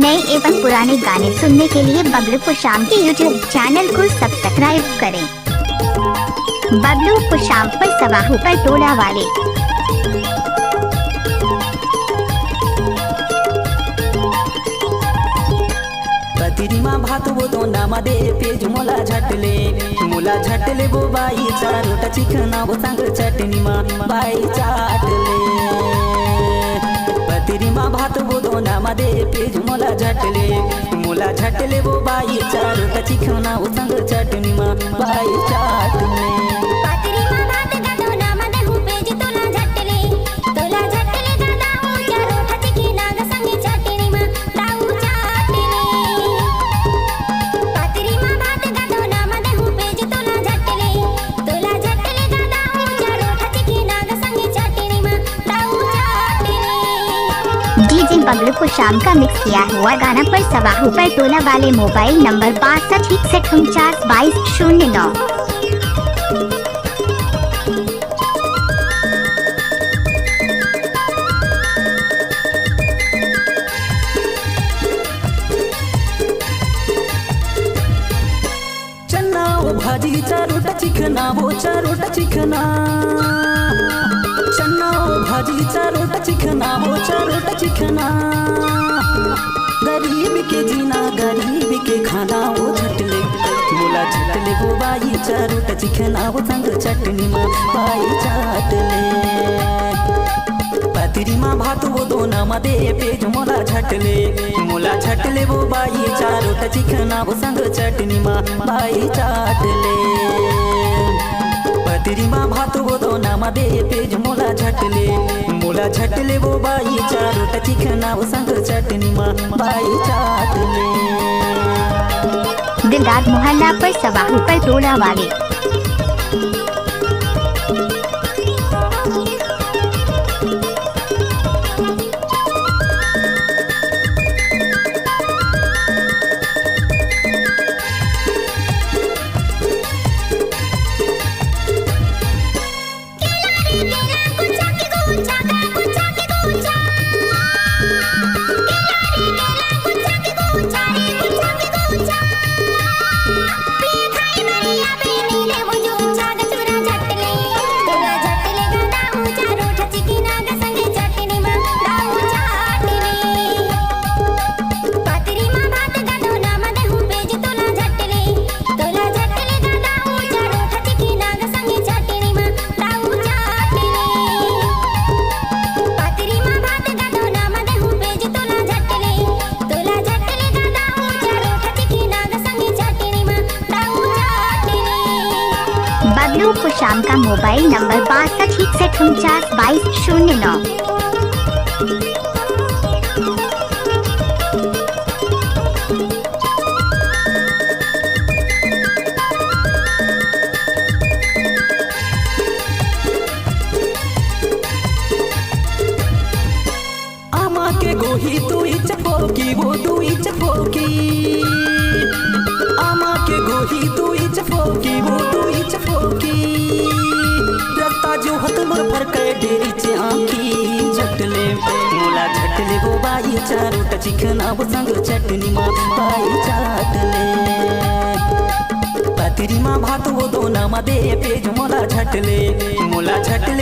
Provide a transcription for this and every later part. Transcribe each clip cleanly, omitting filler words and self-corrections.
नए एवं पुराने गाने सुनने के लिए बबलू कुशाम के यूट्यूब चैनल को सब्सक्राइब करें। बबलू कुशाम पर सवाहू पर टोला वाले। प्रतिमा भात वो तोंडामध्ये पेज मुला झटले वो बाईचा रोटा चिकना वो सांग चटणी मा बाई चाटले। प्रतिमा भात वो तोंडामध्ये पेज मुला झटले वो बाईचा रोटा चिकना वो सांग चटणी मा बाई चाटले। डीजे बबलू कुशाम का मिक्स किया हुआ गाना पर सवाहू पर टोला वाले। Mobile number 6261492209। चन्ना वो भाजीचा रोटा चिकना वो रोटा चिकना। चन्ना वो भाजीचा रोटा चिकना वो रोटा चिकना। गरीब के जीना गरीब के खाना वो झटले मुला झटले वो बाईचा रोटा चिकना वो संग चटणी मा बाई चाटले। प्रतिमा भात वो दोनामध्ये पेज मुला झटले वो बाईचा रोटा चिकना वो संग चटणी मा बाई चाटले। प्रतिमा भात वो दोनामध्ये पेज मुला झटले वो बाईचा रोटा चिकना वो संग चटणी मा बाई चाटले। दिलदार मोहल्ला पर सवाहू पर टोला वाले। बबलू कुशाम का मोबाइल नंबर 6261492209। आमा के गोही तू इचफोकी वो तू इचफोकी। आमा के गोही तू इचफोकी वो तू इचफोकी। रत्ता जो हत मोर भर के डेरी चे आँखी झटले मुला झटले वो बाईचा रोटा चिकना वो संग चटणी मा बाई चाटले। प्रतिमा भात वो दोनामध्ये पेज मुला झटले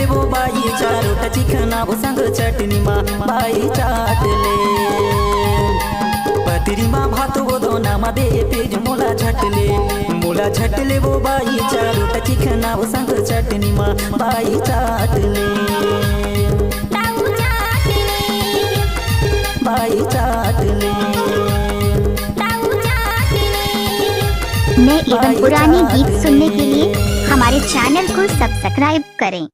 वो बाईचा रोटा चिकना वो संग चटणी मा बाई चाटले। प्रतिमा भात वो दोनामध्ये पेज मुला झटले वो बाईचा रोटा चिकना वो संग चटणी मा बाई चाटले। बाई चाटले। नए एवं पुराने गीत सुनने के लिए हमारे चैनल को सब्सक्राइब करें।